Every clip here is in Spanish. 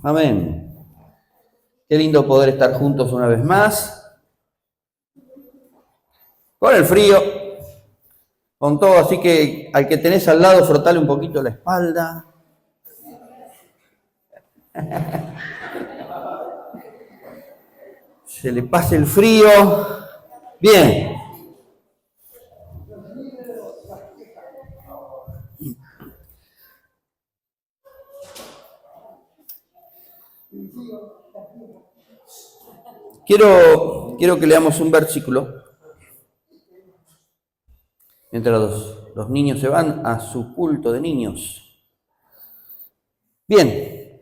Amén. Qué lindo poder estar juntos una vez más. Con el frío, con todo, así que al que tenés al lado, frotale un poquito la espalda. Se le pase el frío. Bien. Quiero que leamos un versículo. Mientras los niños se van a su culto de niños. Bien.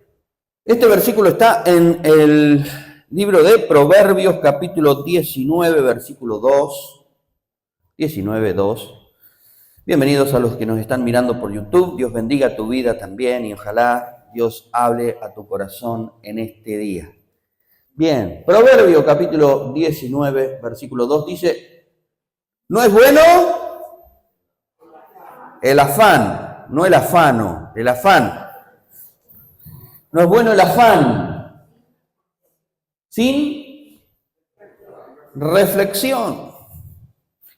Este versículo está en el libro de Proverbios, capítulo 19, versículo 2. 19, 2. Bienvenidos a los que nos están mirando por YouTube. Dios bendiga tu vida también y ojalá Dios hable a tu corazón en este día. Bien, Proverbio capítulo 19, versículo 2 dice, no es bueno el afán, no el afano, el afán. No es bueno el afán sin reflexión.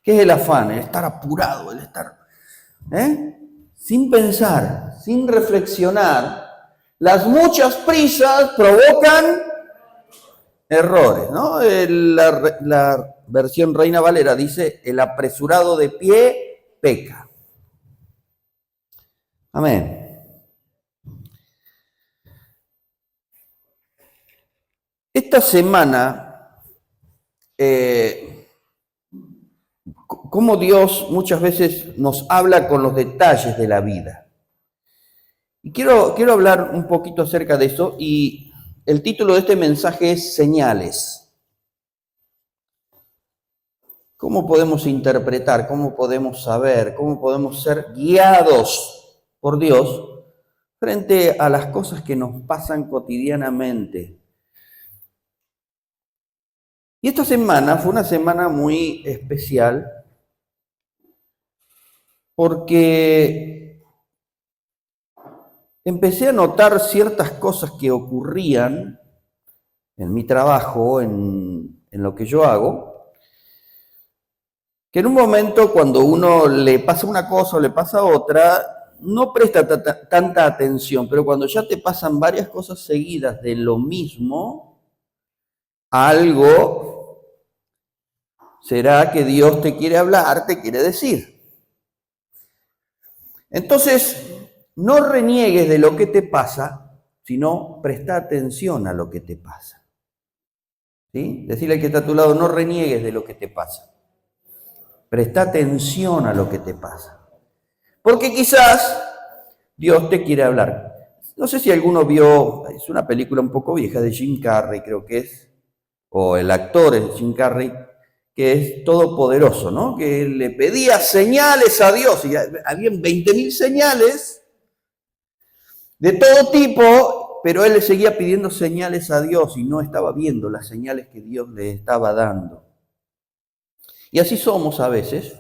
¿Qué es el afán? El estar apurado, el estar sin pensar, sin reflexionar. Las muchas prisas provocan errores, ¿no? La versión Reina Valera dice, el apresurado de pie peca. Amén. Esta semana, cómo Dios muchas veces nos habla con los detalles de la vida. Y quiero hablar un poquito acerca de eso, y el título de este mensaje es Señales. ¿Cómo podemos interpretar, cómo podemos saber, cómo podemos ser guiados por Dios frente a las cosas que nos pasan cotidianamente? Y esta semana fue una semana muy especial porque empecé a notar ciertas cosas que ocurrían en mi trabajo, en lo que yo hago, que en un momento cuando uno le pasa una cosa o le pasa otra, no presta tanta atención, pero cuando ya te pasan varias cosas seguidas de lo mismo, algo será que Dios te quiere hablar, te quiere decir. Entonces, no reniegues de lo que te pasa, sino presta atención a lo que te pasa. ¿Sí? Decirle al que está a tu lado, no reniegues de lo que te pasa. Presta atención a lo que te pasa. Porque quizás Dios te quiere hablar. No sé si alguno vio, es una película un poco vieja de Jim Carrey, creo que es, o el actor es Jim Carrey, que es todopoderoso, ¿no? Que le pedía señales a Dios, y habían 20.000 señales de todo tipo, pero él le seguía pidiendo señales a Dios y no estaba viendo las señales que Dios le estaba dando. Y así somos a veces.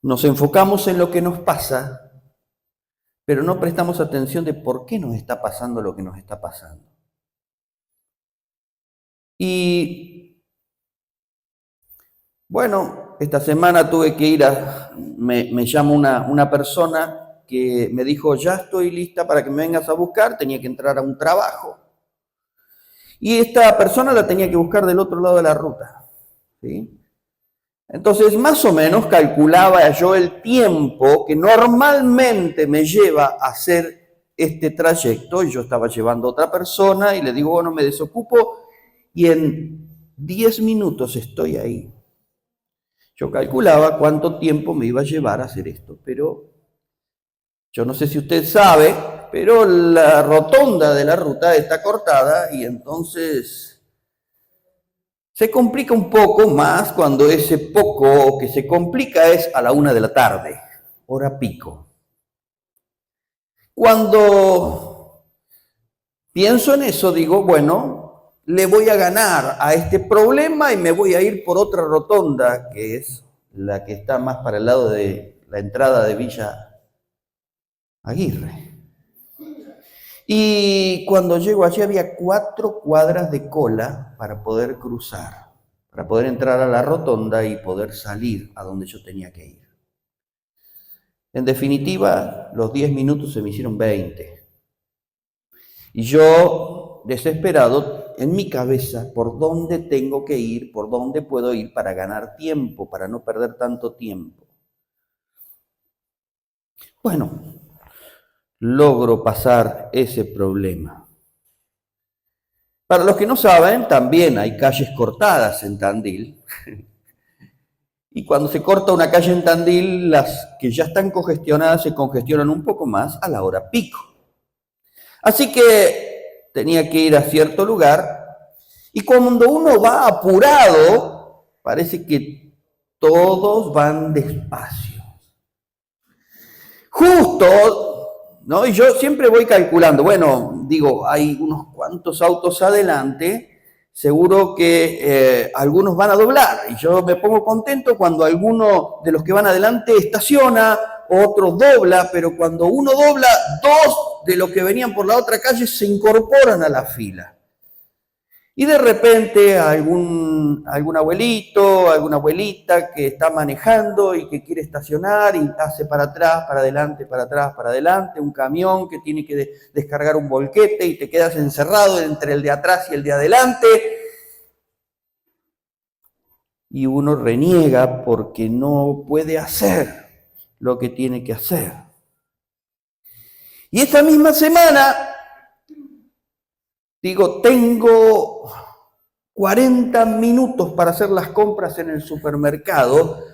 Nos enfocamos en lo que nos pasa, pero no prestamos atención de por qué nos está pasando lo que nos está pasando. Y bueno, esta semana tuve que ir me llamó una persona que me dijo, ya estoy lista para que me vengas a buscar, tenía que entrar a un trabajo. Y esta persona la tenía que buscar del otro lado de la ruta, ¿sí? Entonces, más o menos calculaba yo el tiempo que normalmente me lleva a hacer este trayecto, y yo estaba llevando a otra persona, y le digo, bueno, me desocupo, y en 10 minutos estoy ahí. Yo calculaba cuánto tiempo me iba a llevar a hacer esto, pero yo no sé si usted sabe, pero la rotonda de la ruta está cortada y entonces se complica un poco más cuando ese poco que se complica es a la 1 de la tarde, hora pico. Cuando pienso en eso, digo, bueno, le voy a ganar a este problema y me voy a ir por otra rotonda, que es la que está más para el lado de la entrada de Villa Aguirre. Y cuando llego allí había 4 cuadras de cola para poder cruzar, para poder entrar a la rotonda y poder salir a donde yo tenía que ir. En definitiva, los 10 minutos se me hicieron 20. Y yo, desesperado, en mi cabeza, por dónde tengo que ir, por dónde puedo ir para ganar tiempo, para no perder tanto tiempo. Bueno, logro pasar ese problema. Para los que no saben, también hay calles cortadas en Tandil. Y cuando se corta una calle en Tandil, las que ya están congestionadas se congestionan un poco más a la hora pico. Así que tenía que ir a cierto lugar y cuando uno va apurado, parece que todos van despacio. Justo, ¿no? Y yo siempre voy calculando, bueno, digo, hay unos cuantos autos adelante, seguro que algunos van a doblar. Y yo me pongo contento cuando alguno de los que van adelante estaciona, otro dobla, pero cuando uno dobla, 2 de los que venían por la otra calle se incorporan a la fila. Y de repente algún abuelito, alguna abuelita que está manejando y que quiere estacionar y hace para atrás, para adelante, para atrás, para adelante, un camión que tiene que descargar un volquete y te quedas encerrado entre el de atrás y el de adelante. Y uno reniega porque no puede hacer lo que tiene que hacer. Y esta misma semana, digo, tengo 40 minutos para hacer las compras en el supermercado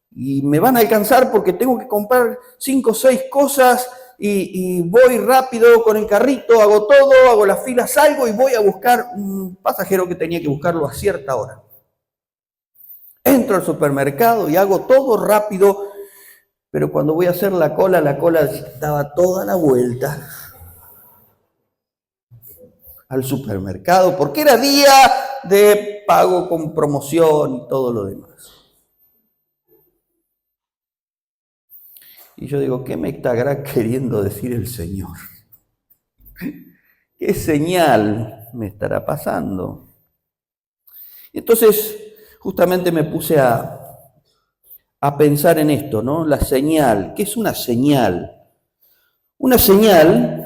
y me van a alcanzar porque tengo que comprar 5 o 6 cosas y voy rápido con el carrito, hago todo, hago la fila, salgo y voy a buscar un pasajero que tenía que buscarlo a cierta hora. Entro al supermercado y hago todo rápido, pero cuando voy a hacer la cola daba toda la vuelta al supermercado, porque era día de pago con promoción y todo lo demás. Y yo digo, ¿qué me estará queriendo decir el Señor? ¿Qué señal me estará pasando? Entonces, justamente me puse a pensar en esto, ¿no? La señal. ¿Qué es una señal? Una señal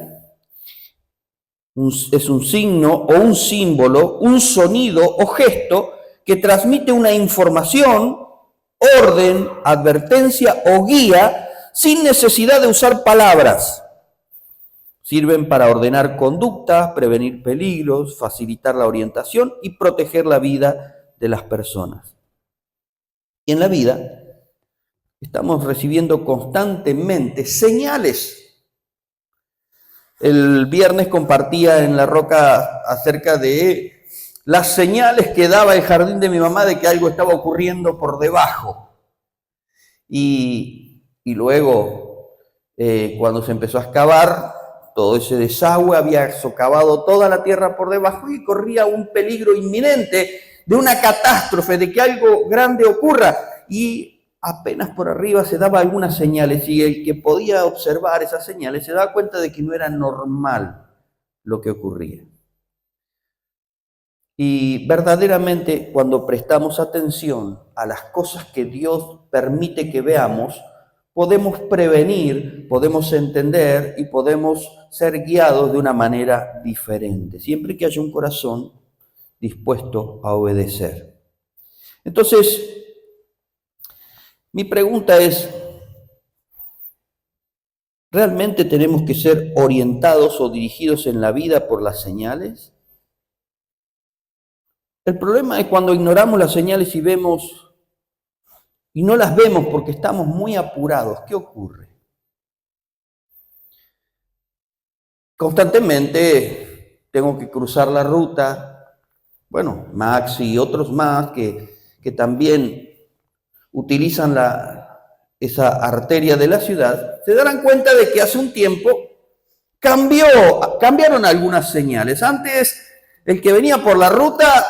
es un signo o un símbolo, un sonido o gesto que transmite una información, orden, advertencia o guía sin necesidad de usar palabras. Sirven para ordenar conductas, prevenir peligros, facilitar la orientación y proteger la vida de las personas. Y en la vida estamos recibiendo constantemente señales. El viernes compartía en La Roca acerca de las señales que daba el jardín de mi mamá de que algo estaba ocurriendo por debajo. Y luego, cuando se empezó a excavar, todo ese desagüe había socavado toda la tierra por debajo y corría un peligro inminente de una catástrofe, de que algo grande ocurra. Y apenas por arriba se daba algunas señales y el que podía observar esas señales se daba cuenta de que no era normal lo que ocurría. Y verdaderamente cuando prestamos atención a las cosas que Dios permite que veamos, podemos prevenir, podemos entender y podemos ser guiados de una manera diferente, siempre que haya un corazón dispuesto a obedecer. Entonces, mi pregunta es, ¿realmente tenemos que ser orientados o dirigidos en la vida por las señales? El problema es cuando ignoramos las señales y no las vemos porque estamos muy apurados. ¿Qué ocurre? Constantemente tengo que cruzar la ruta. Bueno, Max y otros más que también utilizan esa arteria de la ciudad, se darán cuenta de que hace un tiempo cambiaron algunas señales. Antes, el que venía por la ruta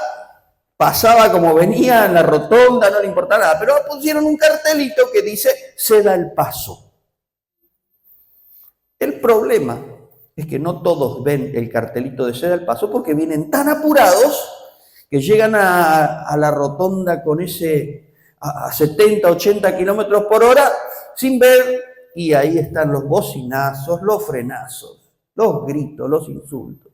pasaba como venía en la rotonda, no le importaba nada, pero pusieron un cartelito que dice, ceda el paso. El problema es que no todos ven el cartelito de ceda al paso porque vienen tan apurados que llegan a la rotonda con ese a 70, 80 kilómetros por hora sin ver, y ahí están los bocinazos, los frenazos, los gritos, los insultos.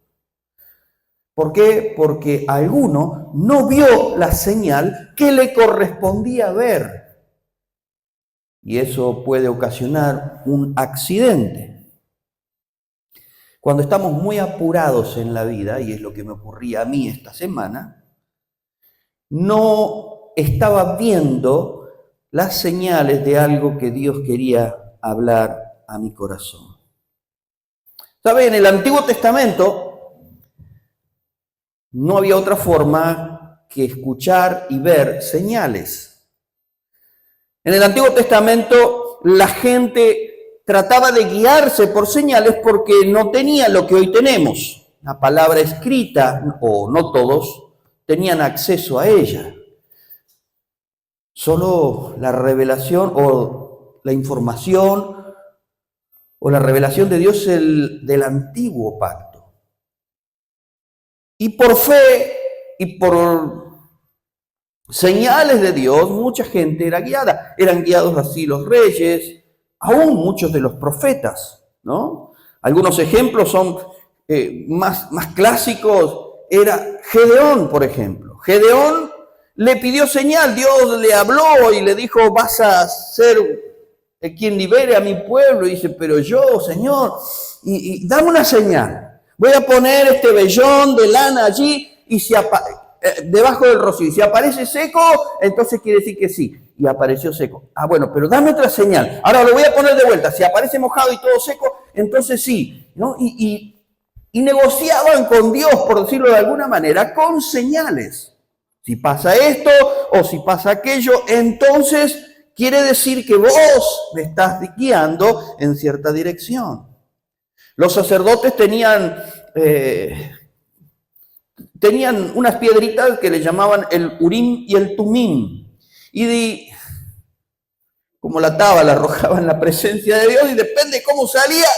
¿Por qué? Porque alguno no vio la señal que le correspondía ver. Y eso puede ocasionar un accidente. Cuando estamos muy apurados en la vida, y es lo que me ocurría a mí esta semana, no estaba viendo las señales de algo que Dios quería hablar a mi corazón. ¿Sabe? En el Antiguo Testamento no había otra forma que escuchar y ver señales. En el Antiguo Testamento la gente trataba de guiarse por señales porque no tenía lo que hoy tenemos, la palabra escrita, o no todos tenían acceso a ella. Solo la revelación o la información o la revelación de Dios del antiguo pacto. Y por fe y por señales de Dios, mucha gente era guiada. Eran guiados así los reyes, aún muchos de los profetas, ¿no? Algunos ejemplos son más clásicos. Era Gedeón, por ejemplo. Gedeón le pidió señal, Dios le habló y le dijo, vas a ser quien libere a mi pueblo. Y dice, pero yo, Señor, y dame una señal. Voy a poner este vellón de lana allí y debajo del rocío. Y si aparece seco, entonces quiere decir que sí. Y apareció seco. Ah, bueno, pero dame otra señal. Ahora lo voy a poner de vuelta. Si aparece mojado y todo seco, entonces sí, ¿no? Y negociaban con Dios, por decirlo de alguna manera, con señales. Si pasa esto o si pasa aquello, entonces quiere decir que vos me estás guiando en cierta dirección. Los sacerdotes tenían unas piedritas que le llamaban el Urim y el Tumim. Y como la tabla la arrojaban en la presencia de Dios y depende de cómo salía,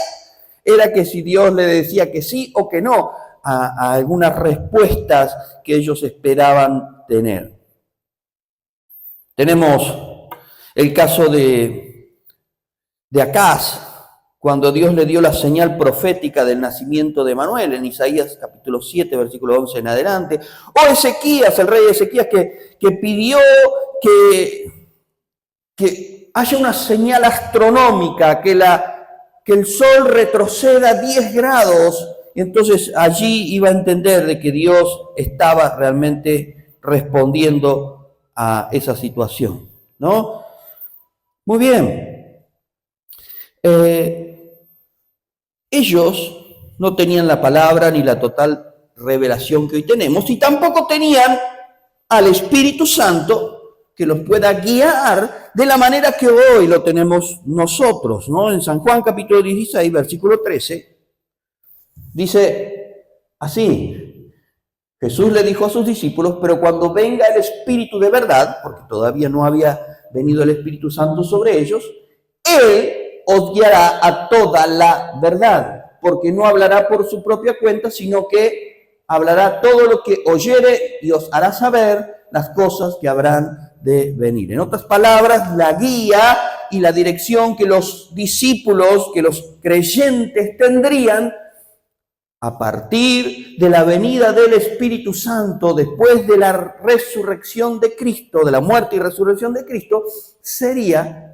era que si Dios le decía que sí o que no a algunas respuestas que ellos esperaban tener. Tenemos el caso de Acaz, cuando Dios le dio la señal profética del nacimiento de Manuel, en Isaías capítulo 7, versículo 11 en adelante. O Ezequías, el rey Ezequías, que pidió que haya una señal astronómica, que el sol retroceda 10 grados. Y entonces allí iba a entender de que Dios estaba realmente respondiendo a esa situación, ¿no? Muy bien. Ellos no tenían la palabra ni la total revelación que hoy tenemos y tampoco tenían al Espíritu Santo que los pueda guiar de la manera que hoy lo tenemos nosotros, ¿no? En San Juan capítulo 16, versículo 13, dice así: Jesús le dijo a sus discípulos, pero cuando venga el Espíritu de verdad, porque todavía no había venido el Espíritu Santo sobre ellos, Él os guiará a toda la verdad, porque no hablará por su propia cuenta, sino que hablará todo lo que oyere y os hará saber las cosas que habrán de venir. En otras palabras, la guía y la dirección que los discípulos, que los creyentes tendrían a partir de la venida del Espíritu Santo, después de la resurrección de Cristo, de la muerte y resurrección de Cristo, sería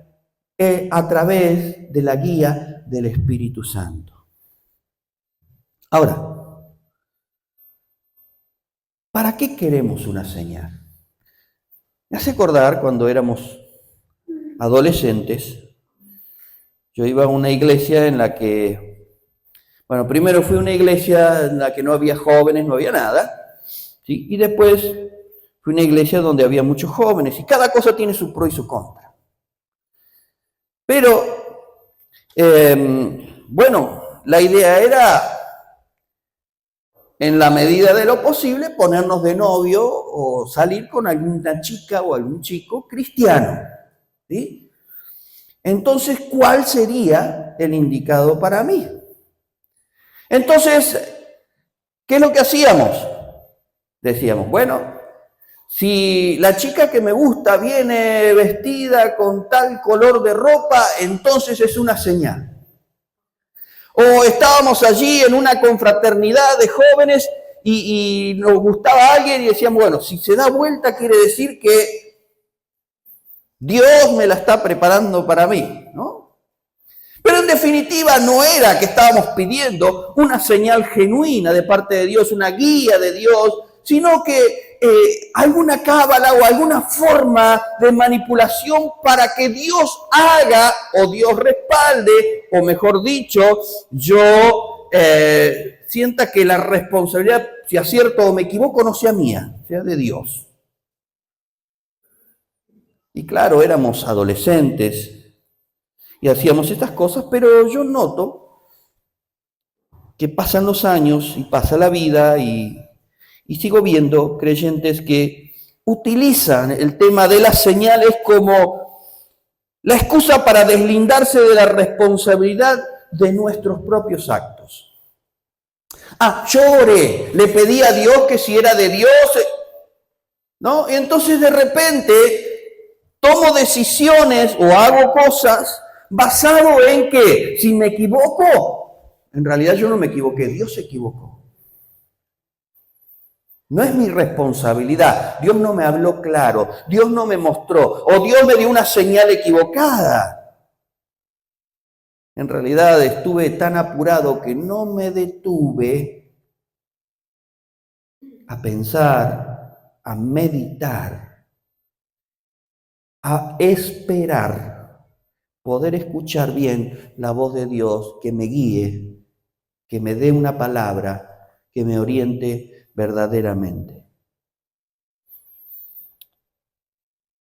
a través de la guía del Espíritu Santo. Ahora, ¿para qué queremos una señal? Me hace acordar cuando éramos adolescentes. Yo iba a una iglesia en la que, bueno, primero fui a una iglesia en la que no había jóvenes, no había nada, ¿sí? Y después fui a una iglesia donde había muchos jóvenes, y cada cosa tiene su pro y su contra. Pero, bueno, la idea era, en la medida de lo posible, ponernos de novio o salir con alguna chica o algún chico cristiano, ¿sí? Entonces, ¿cuál sería el indicado para mí? Entonces, ¿qué es lo que hacíamos? Decíamos, bueno, si la chica que me gusta viene vestida con tal color de ropa, entonces es una señal. O estábamos allí en una confraternidad de jóvenes y nos gustaba alguien y decíamos, bueno, si se da vuelta quiere decir que Dios me la está preparando para mí, ¿no? Pero en definitiva no era que estábamos pidiendo una señal genuina de parte de Dios, una guía de Dios, sino que alguna cábala o alguna forma de manipulación para que Dios haga o Dios respalde, o mejor dicho, yo sienta que la responsabilidad, si acierto o me equivoco, no sea mía, sea de Dios. Y claro, éramos adolescentes y hacíamos estas cosas, pero yo noto que pasan los años y pasa la vida y sigo viendo creyentes que utilizan el tema de las señales como la excusa para deslindarse de la responsabilidad de nuestros propios actos. Yo oré, le pedí a Dios que si era de Dios, ¿no? Y entonces de repente tomo decisiones o hago cosas basado en que si me equivoco, en realidad yo no me equivoqué, Dios se equivocó. No es mi responsabilidad. Dios no me habló claro, Dios no me mostró, o Dios me dio una señal equivocada. En realidad estuve tan apurado que no me detuve a pensar, a meditar, a esperar, poder escuchar bien la voz de Dios que me guíe, que me dé una palabra, que me oriente verdaderamente.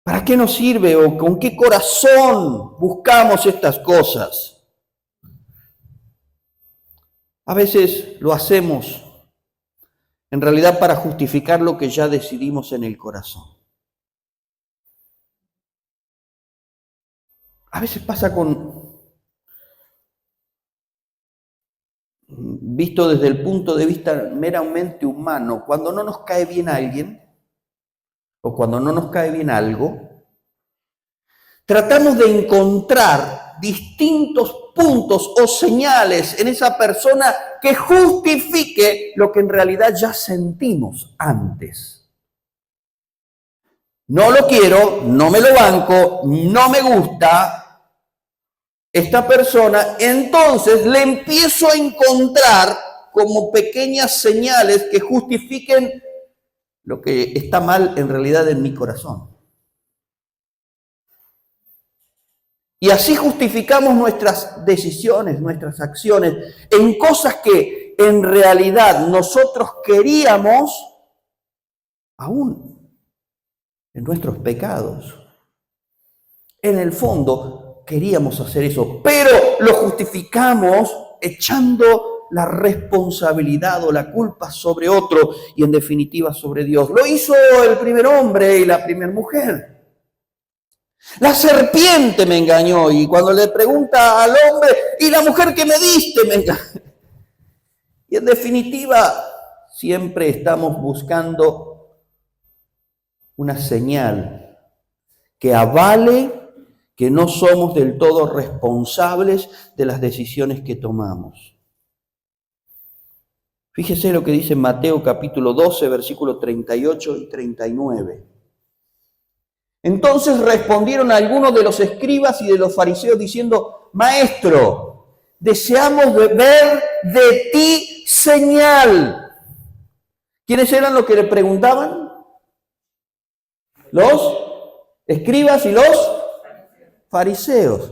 ¿Para qué nos sirve o con qué corazón buscamos estas cosas? A veces lo hacemos en realidad para justificar lo que ya decidimos en el corazón. A veces pasa visto desde el punto de vista meramente humano, cuando no nos cae bien alguien o cuando no nos cae bien algo, tratamos de encontrar distintos puntos o señales en esa persona que justifique lo que en realidad ya sentimos antes. No lo quiero, no me lo banco, no me gusta esta persona, entonces le empiezo a encontrar como pequeñas señales que justifiquen lo que está mal en realidad en mi corazón. Y así justificamos nuestras decisiones, nuestras acciones, en cosas que en realidad nosotros queríamos, aún en nuestros pecados. En el fondo queríamos hacer eso, pero lo justificamos echando la responsabilidad o la culpa sobre otro y en definitiva sobre Dios. Lo hizo el primer hombre y la primera mujer. La serpiente me engañó y cuando le pregunta al hombre, y la mujer que me diste me engañó. Y en definitiva, siempre estamos buscando una señal que avale que no somos del todo responsables de las decisiones que tomamos. Fíjese lo que dice Mateo capítulo 12, versículos 38 y 39. Entonces respondieron algunos de los escribas y de los fariseos diciendo, Maestro, deseamos ver de ti señal. ¿Quiénes eran los que le preguntaban? Los escribas y los fariseos.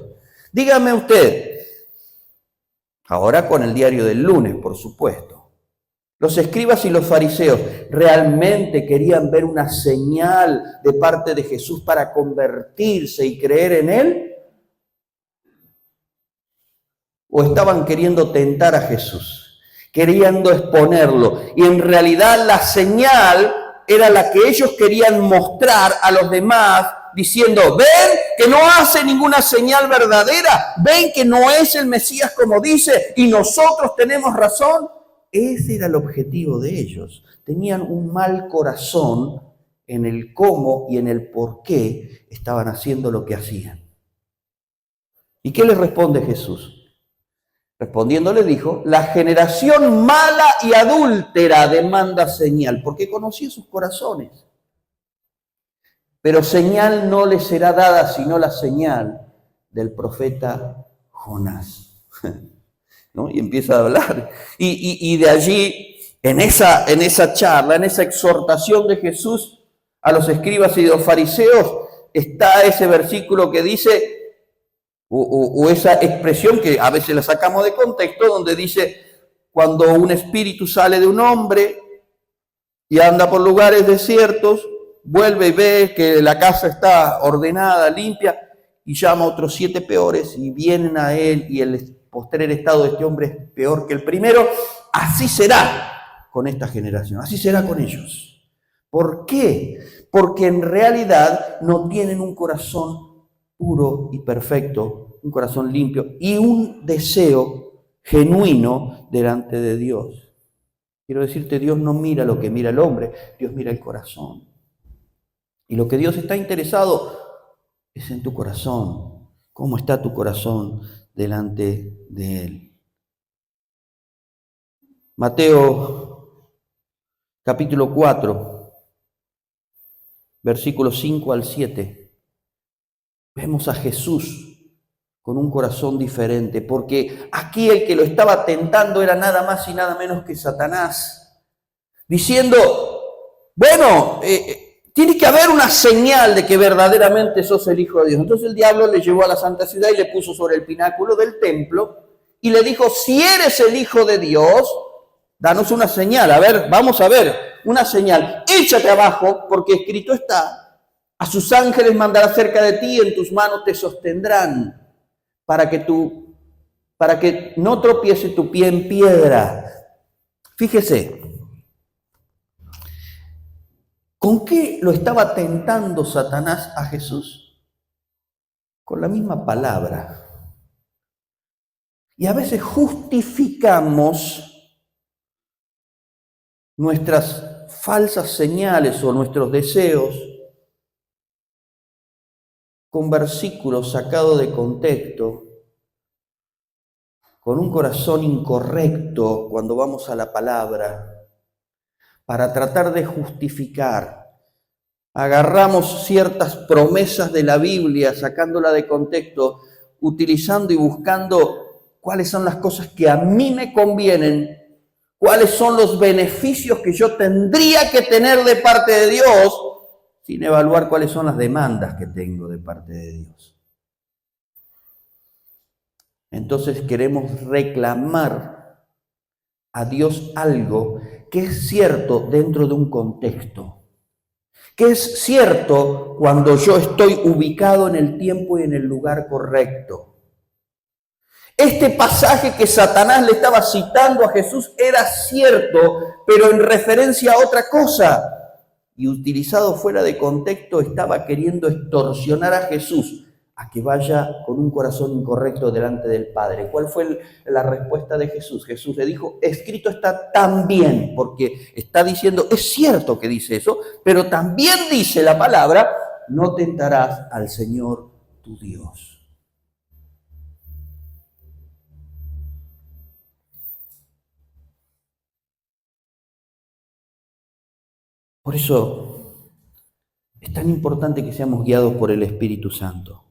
Dígame usted, ahora con el diario del lunes, por supuesto. Los escribas y los fariseos realmente querían ver una señal de parte de Jesús para convertirse y creer en Él. ¿O estaban queriendo tentar a Jesús, queriendo exponerlo? Y en realidad la señal era la que ellos querían mostrar a los demás diciendo, ven que no hace ninguna señal verdadera, ven que no es el Mesías como dice y nosotros tenemos razón. Ese era el objetivo de ellos. Tenían un mal corazón en el cómo y en el por qué estaban haciendo lo que hacían. ¿Y qué les responde Jesús? Respondiendo le dijo, la generación mala y adúltera demanda señal, porque conocía sus corazones. Pero señal no le será dada sino la señal del profeta Jonás. ¿No? Y empieza a hablar. Y de allí, en esa charla, en esa exhortación de Jesús a los escribas y los fariseos, está ese versículo que dice, o esa expresión que a veces la sacamos de contexto, donde dice, cuando un espíritu sale de un hombre y anda por lugares desiertos, vuelve y ve que la casa está ordenada, limpia, y llama a otros 7 peores y vienen a él y el postrer estado de este hombre es peor que el primero. Así será con esta generación, así será con ellos. ¿Por qué? Porque en realidad no tienen un corazón puro y perfecto, un corazón limpio y un deseo genuino delante de Dios. Quiero decirte, Dios no mira lo que mira el hombre, Dios mira el corazón. Y lo que Dios está interesado es en tu corazón. ¿Cómo está tu corazón delante de Él? Mateo capítulo 4, versículos 5 al 7. Vemos a Jesús con un corazón diferente, porque aquí el que lo estaba tentando era nada más y nada menos que Satanás, diciendo, bueno, tiene que haber una señal de que verdaderamente sos el Hijo de Dios. Entonces el diablo le llevó a la santa ciudad y le puso sobre el pináculo del templo y le dijo, si eres el Hijo de Dios, danos una señal. A ver, vamos a ver, una señal. Échate abajo, porque escrito está, a sus ángeles mandará cerca de ti y en tus manos te sostendrán para que no tropiece tu pie en piedra. Fíjese, ¿con qué lo estaba tentando Satanás a Jesús? Con la misma palabra. Y a veces justificamos nuestras falsas señales o nuestros deseos con versículos sacados de contexto, con un corazón incorrecto cuando vamos a la palabra, para tratar de justificar. Agarramos ciertas promesas de la Biblia, sacándola de contexto, utilizando y buscando cuáles son las cosas que a mí me convienen, cuáles son los beneficios que yo tendría que tener de parte de Dios, sin evaluar cuáles son las demandas que tengo de parte de Dios. Entonces queremos reclamar a Dios algo que es cierto dentro de un contexto, que es cierto cuando yo estoy ubicado en el tiempo y en el lugar correcto. Este pasaje que Satanás le estaba citando a Jesús era cierto, pero en referencia a otra cosa. Y utilizado fuera de contexto estaba queriendo extorsionar a Jesús a que vaya con un corazón incorrecto delante del Padre. ¿Cuál fue la respuesta de Jesús? Jesús le dijo, escrito está también, porque está diciendo, es cierto que dice eso, pero también dice la palabra, no tentarás al Señor tu Dios. Por eso es tan importante que seamos guiados por el Espíritu Santo.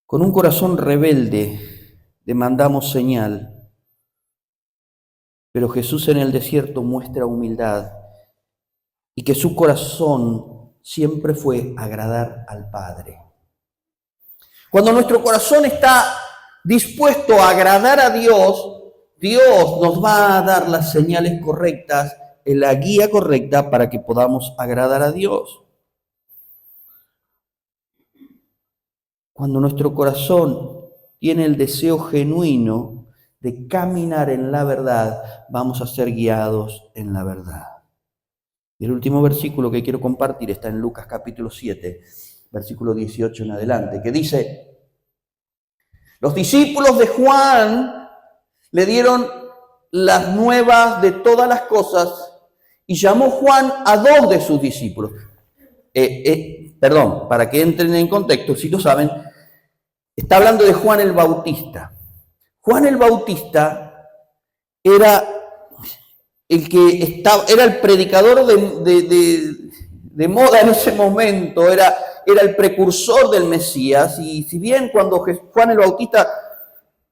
Con un corazón rebelde demandamos señal, pero Jesús en el desierto muestra humildad y que su corazón siempre fue agradar al Padre. Cuando nuestro corazón está dispuesto a agradar a Dios, Dios nos va a dar las señales correctas, la guía correcta para que podamos agradar a Dios. Cuando nuestro corazón tiene el deseo genuino de caminar en la verdad, vamos a ser guiados en la verdad. Y el último versículo que quiero compartir está en Lucas capítulo 7, versículo 18 en adelante, que dice: los discípulos de Juan le dieron las nuevas de todas las cosas y llamó Juan a 2 de sus discípulos. Perdón, para que entren en contexto, si lo saben, está hablando de Juan el Bautista. Juan el Bautista era era el predicador de moda en ese momento, era el precursor del Mesías, y si bien cuando Juan el Bautista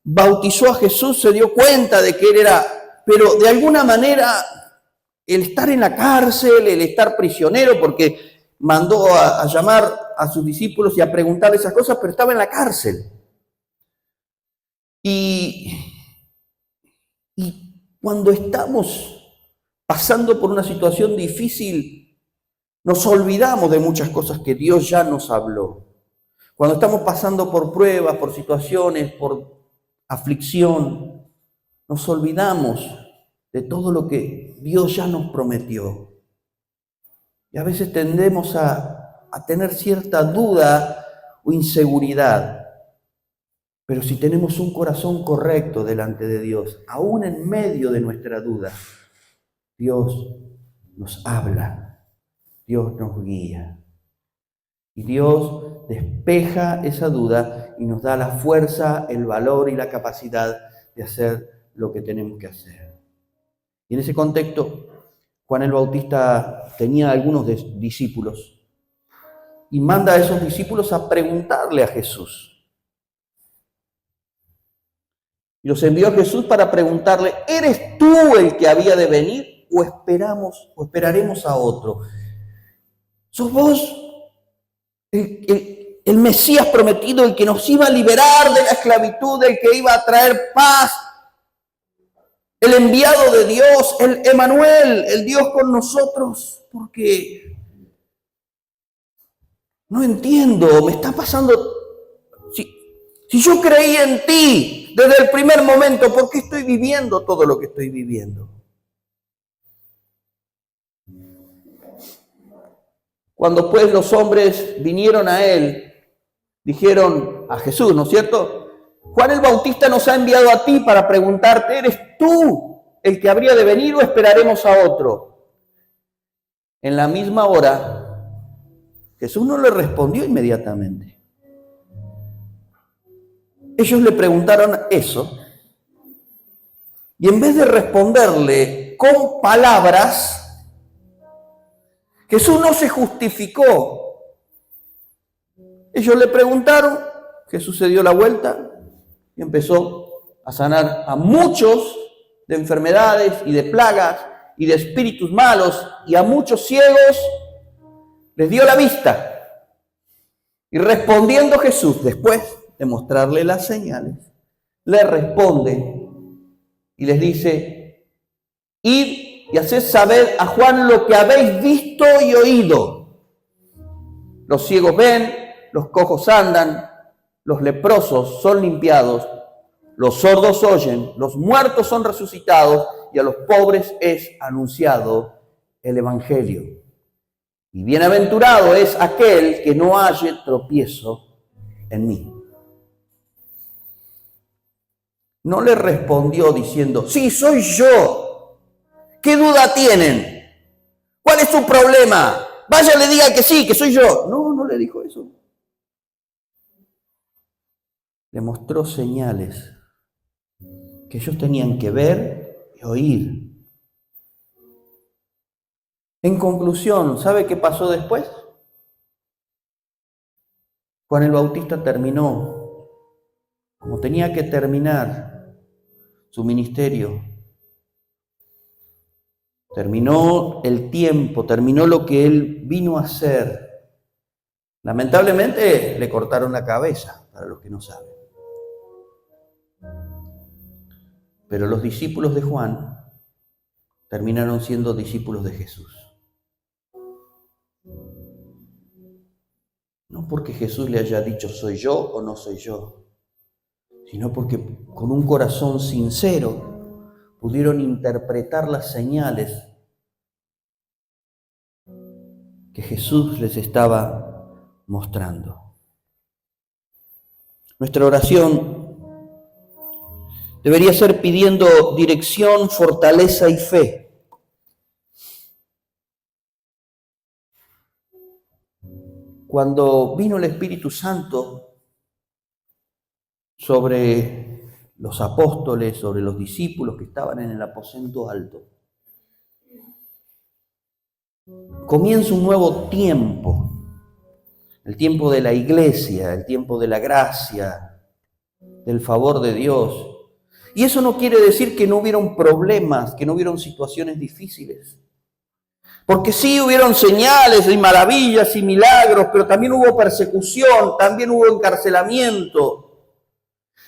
bautizó a Jesús se dio cuenta de que él era, pero de alguna manera el estar en la cárcel, el estar prisionero, porque mandó a llamar a sus discípulos y a preguntarle esas cosas, pero estaba en la cárcel. Y cuando estamos pasando por una situación difícil, nos olvidamos de muchas cosas que Dios ya nos habló. Cuando estamos pasando por pruebas, por situaciones, por aflicción, nos olvidamos de todo lo que Dios ya nos prometió. Y a veces tendemos a tener cierta duda o inseguridad. Pero si tenemos un corazón correcto delante de Dios, aún en medio de nuestra duda, Dios nos habla, Dios nos guía. Y Dios despeja esa duda y nos da la fuerza, el valor y la capacidad de hacer lo que tenemos que hacer. Y en ese contexto, Juan el Bautista tenía algunos discípulos y manda a esos discípulos a preguntarle a Jesús. Y los envió a Jesús para preguntarle: ¿eres tú el que había de venir o esperaremos a otro? ¿Sos vos el Mesías prometido, el que nos iba a liberar de la esclavitud, el que iba a traer paz, el enviado de Dios, el Emanuel, el Dios con nosotros? Porque no entiendo, me está pasando. Si yo creí en ti desde el primer momento, ¿por qué estoy viviendo todo lo que estoy viviendo? Cuando pues los hombres vinieron a él, dijeron a Jesús, ¿no es cierto? Juan el Bautista nos ha enviado a ti para preguntarte: ¿eres tú el que habría de venir o esperaremos a otro? En la misma hora, Jesús no le respondió inmediatamente. Ellos le preguntaron eso, y en vez de responderle con palabras, Jesús no se justificó. Ellos le preguntaron, Jesús se dio la vuelta y empezó a sanar a muchos de enfermedades y de plagas y de espíritus malos, y a muchos ciegos les dio la vista. Y respondiendo Jesús, después de mostrarle las señales, le responde y les dice: id y haced saber a Juan lo que habéis visto y oído. Los ciegos ven, los cojos andan, los leprosos son limpiados, los sordos oyen, los muertos son resucitados, y a los pobres es anunciado el Evangelio. Y bienaventurado es aquel que no halle tropiezo en mí. No le respondió diciendo: sí, soy yo. ¿Qué duda tienen? ¿Cuál es su problema? Vaya, le diga que sí, que soy yo. No le dijo eso. Le mostró señales que ellos tenían que ver y oír. En conclusión, ¿sabe qué pasó después? Juan el Bautista terminó como tenía que terminar su ministerio. Terminó el tiempo, terminó lo que él vino a hacer. Lamentablemente le cortaron la cabeza, para los que no saben. Pero los discípulos de Juan terminaron siendo discípulos de Jesús. No porque Jesús le haya dicho soy yo o no soy yo, sino porque con un corazón sincero pudieron interpretar las señales que Jesús les estaba mostrando. Nuestra oración debería ser pidiendo dirección, fortaleza y fe. Cuando vino el Espíritu Santo sobre los apóstoles, sobre los discípulos que estaban en el aposento alto, comienza un nuevo tiempo, el tiempo de la iglesia, el tiempo de la gracia, del favor de Dios. Y eso no quiere decir que no hubieron problemas, que no hubieron situaciones difíciles. Porque sí hubieron señales y maravillas y milagros, pero también hubo persecución, también hubo encarcelamiento.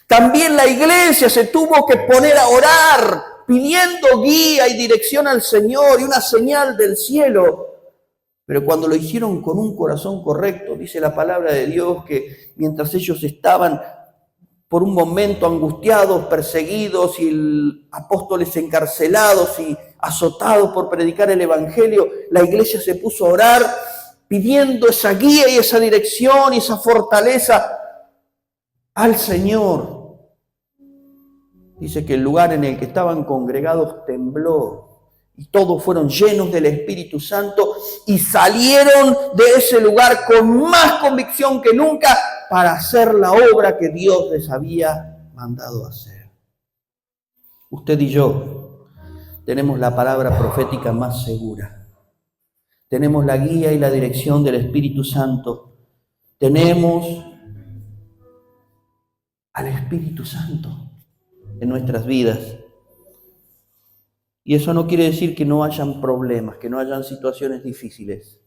También la iglesia se tuvo que poner a orar, pidiendo guía y dirección al Señor y una señal del cielo. Pero cuando lo hicieron con un corazón correcto, dice la palabra de Dios que mientras ellos estaban por un momento angustiados, perseguidos y apóstoles encarcelados y azotados por predicar el evangelio, la iglesia se puso a orar pidiendo esa guía y esa dirección y esa fortaleza al Señor. Dice que el lugar en el que estaban congregados tembló y todos fueron llenos del Espíritu Santo y salieron de ese lugar con más convicción que nunca para hacer la obra que Dios les había mandado hacer. Usted y yo tenemos la palabra profética más segura. Tenemos la guía y la dirección del Espíritu Santo. Tenemos al Espíritu Santo en nuestras vidas. Y eso no quiere decir que no hayan problemas, que no hayan situaciones difíciles.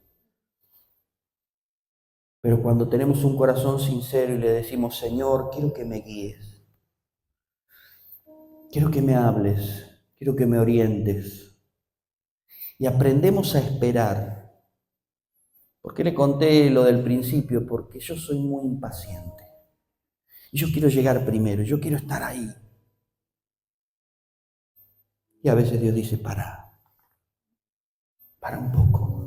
Pero cuando tenemos un corazón sincero y le decimos, Señor, quiero que me guíes, quiero que me hables, quiero que me orientes. Y aprendemos a esperar. ¿Por qué le conté lo del principio? Porque yo soy muy impaciente. Y yo quiero llegar primero, yo quiero estar ahí. Y a veces Dios dice, para un poco,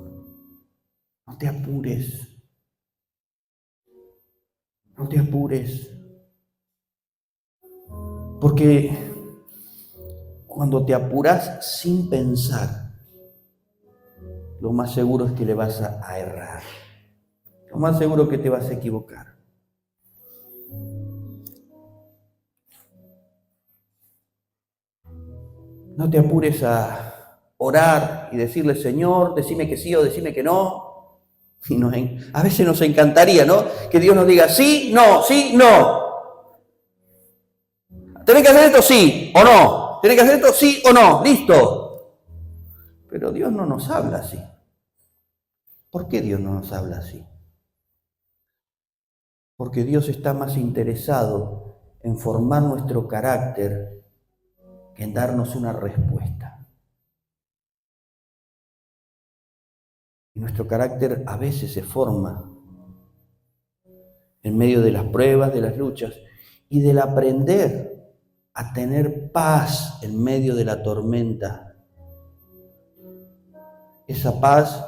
no te apures, no te apures, porque cuando te apuras sin pensar, lo más seguro es que le vas a errar, lo más seguro es que te vas a equivocar. No te apures a orar y decirle, Señor, decime que sí o decime que no. Y a veces nos encantaría, ¿no? Que Dios nos diga sí, no, sí, no. ¿Tenés que hacer esto? Sí o no. ¿Tenés que hacer esto? Sí o no. Listo. Pero Dios no nos habla así. ¿Por qué Dios no nos habla así? Porque Dios está más interesado en formar nuestro carácter que en darnos una respuesta. Y nuestro carácter a veces se forma en medio de las pruebas, de las luchas y del aprender a tener paz en medio de la tormenta. Esa paz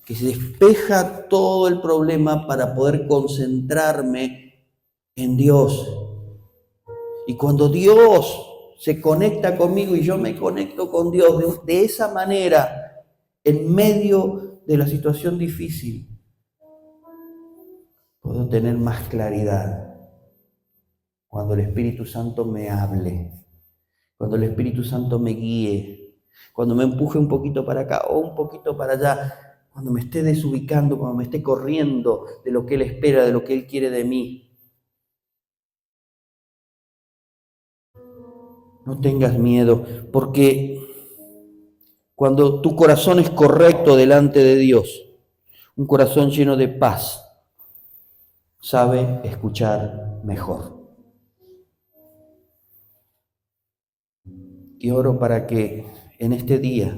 que se despeja todo el problema para poder concentrarme en Dios. Y cuando Dios se conecta conmigo y yo me conecto con Dios de esa manera, en medio de la situación difícil, puedo tener más claridad cuando el Espíritu Santo me hable, cuando el Espíritu Santo me guíe, cuando me empuje un poquito para acá o un poquito para allá, cuando me esté desubicando, cuando me esté corriendo de lo que Él espera, de lo que Él quiere de mí. No tengas miedo, porque cuando tu corazón es correcto delante de Dios, un corazón lleno de paz, sabe escuchar mejor. Y oro para que en este día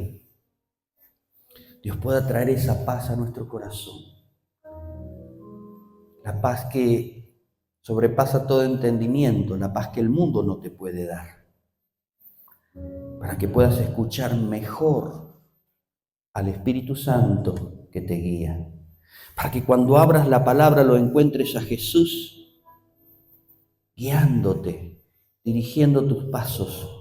Dios pueda traer esa paz a nuestro corazón. La paz que sobrepasa todo entendimiento, la paz que el mundo no te puede dar. Para que puedas escuchar mejor al Espíritu Santo que te guía, para que cuando abras la palabra lo encuentres a Jesús guiándote, dirigiendo tus pasos.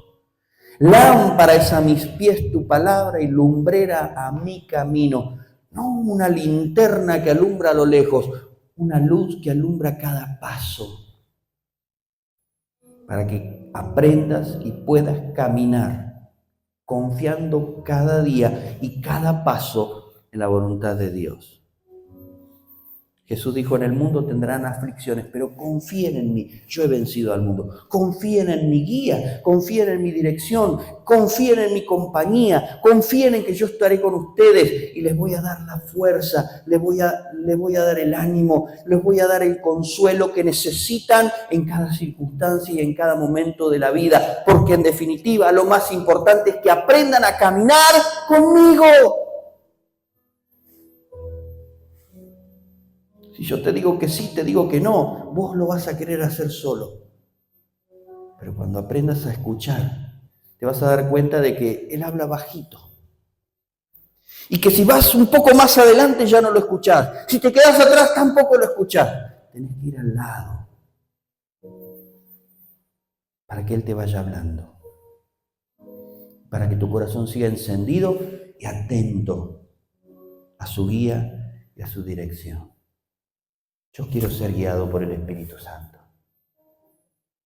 Lámpara es a mis pies tu palabra y lumbrera a mi camino. No una linterna que alumbra a lo lejos, una luz que alumbra cada paso, para que aprendas y puedas caminar confiando cada día y cada paso en la voluntad de Dios. Jesús dijo, en el mundo tendrán aflicciones, pero confíen en mí, yo he vencido al mundo. Confíen en mi guía, confíen en mi dirección, confíen en mi compañía, confíen en que yo estaré con ustedes y les voy a dar la fuerza, les voy a dar el ánimo, les voy a dar el consuelo que necesitan en cada circunstancia y en cada momento de la vida. Porque en definitiva lo más importante es que aprendan a caminar conmigo. Si yo te digo que sí, te digo que no, vos lo vas a querer hacer solo. Pero cuando aprendas a escuchar, te vas a dar cuenta de que Él habla bajito. Y que si vas un poco más adelante ya no lo escuchás. Si te quedas atrás tampoco lo escuchás. Tenés que ir al lado para que Él te vaya hablando. Para que tu corazón siga encendido y atento a su guía y a su dirección. Yo quiero ser guiado por el Espíritu Santo.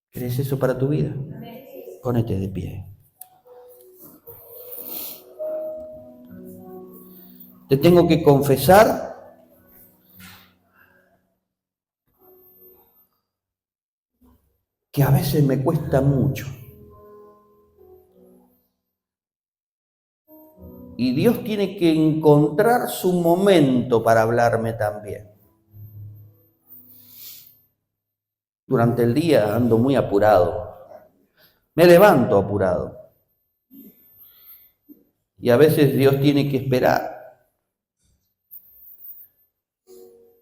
¿Querés eso para tu vida? Ponete de pie. Te tengo que confesar que a veces me cuesta mucho. Y Dios tiene que encontrar su momento para hablarme también. Durante el día ando muy apurado. Me levanto apurado. Y a veces Dios tiene que esperar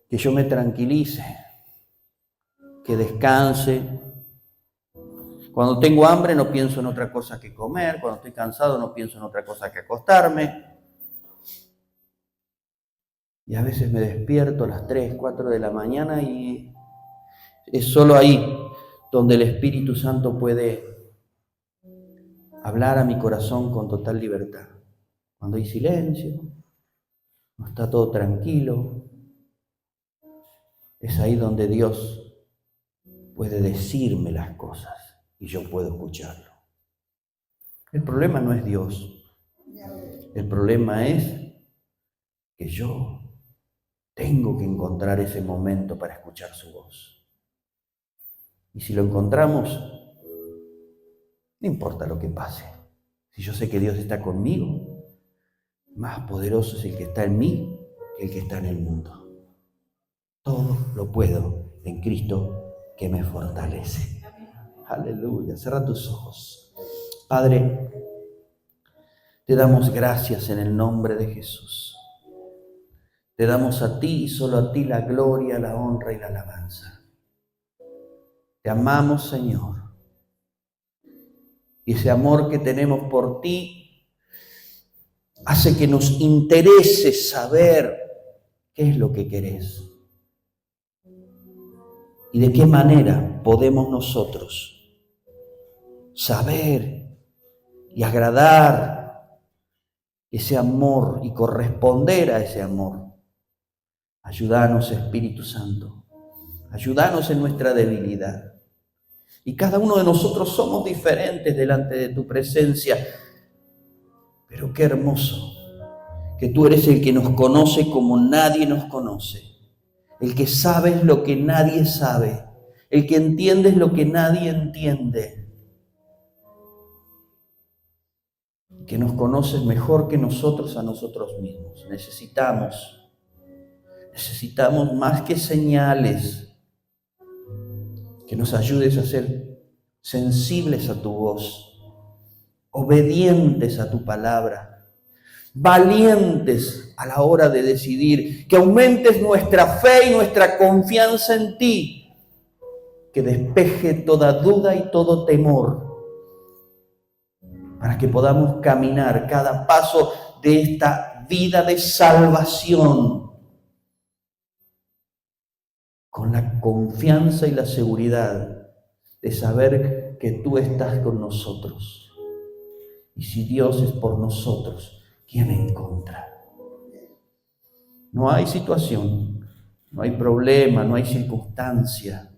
que yo me tranquilice, que descanse. Cuando tengo hambre no pienso en otra cosa que comer. Cuando estoy cansado no pienso en otra cosa que acostarme. Y a veces me despierto a las 3, 4 de la mañana y es solo ahí donde el Espíritu Santo puede hablar a mi corazón con total libertad. Cuando hay silencio, no está todo tranquilo, es ahí donde Dios puede decirme las cosas y yo puedo escucharlo. El problema no es Dios, el problema es que yo tengo que encontrar ese momento para escuchar su voz. Y si lo encontramos, no importa lo que pase. Si yo sé que Dios está conmigo, más poderoso es el que está en mí que el que está en el mundo. Todo lo puedo en Cristo que me fortalece. Aleluya. Cierra tus ojos. Padre, te damos gracias en el nombre de Jesús. Te damos a ti y solo a ti la gloria, la honra y la alabanza. Te amamos, Señor. Y ese amor que tenemos por ti hace que nos interese saber qué es lo que querés. Y de qué manera podemos nosotros saber y agradar ese amor y corresponder a ese amor. Ayúdanos, Espíritu Santo. Ayúdanos en nuestra debilidad. Y cada uno de nosotros somos diferentes delante de tu presencia. Pero qué hermoso que tú eres el que nos conoce como nadie nos conoce. El que sabes lo que nadie sabe. El que entiendes lo que nadie entiende. Que nos conoces mejor que nosotros a nosotros mismos. Necesitamos más que señales. Que nos ayudes a ser sensibles a tu voz, obedientes a tu palabra, valientes a la hora de decidir, que aumentes nuestra fe y nuestra confianza en ti, que despeje toda duda y todo temor, para que podamos caminar cada paso de esta vida de salvación con la confianza y la seguridad de saber que tú estás con nosotros. Y si Dios es por nosotros, ¿quién en contra? No hay situación, no hay problema, no hay circunstancia.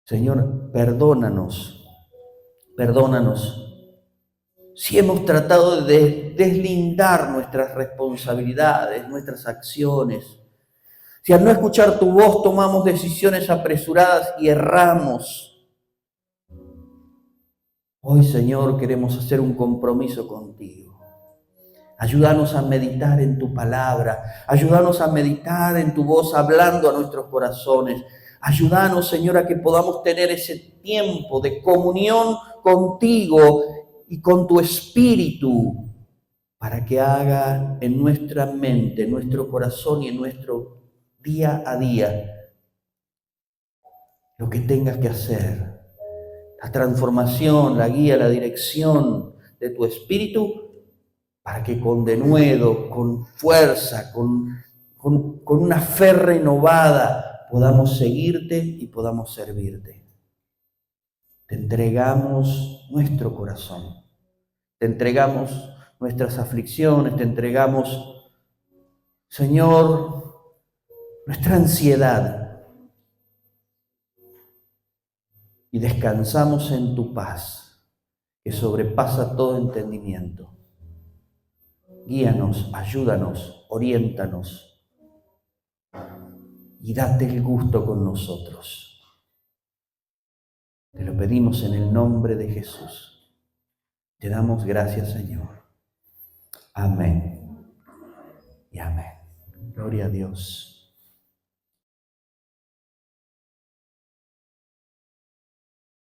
Señor, perdónanos, perdónanos si hemos tratado de deslindar nuestras responsabilidades, nuestras acciones. Si al no escuchar tu voz tomamos decisiones apresuradas y erramos. Hoy, Señor, queremos hacer un compromiso contigo. Ayúdanos a meditar en tu palabra. Ayúdanos a meditar en tu voz hablando a nuestros corazones. Ayúdanos, Señor, a que podamos tener ese tiempo de comunión contigo y con tu Espíritu, para que haga en nuestra mente, en nuestro corazón y en nuestro día a día lo que tengas que hacer. La transformación, la guía, la dirección de tu Espíritu, para que con denuedo, con fuerza, con una fe renovada, podamos seguirte y podamos servirte. Te entregamos nuestro corazón, te entregamos nuestras aflicciones, te entregamos, Señor, nuestra ansiedad, y descansamos en tu paz, que sobrepasa todo entendimiento. Guíanos, ayúdanos, oriéntanos y date el gusto con nosotros. Te lo pedimos en el nombre de Jesús. Te damos gracias, Señor. Amén y amén. Gloria a Dios.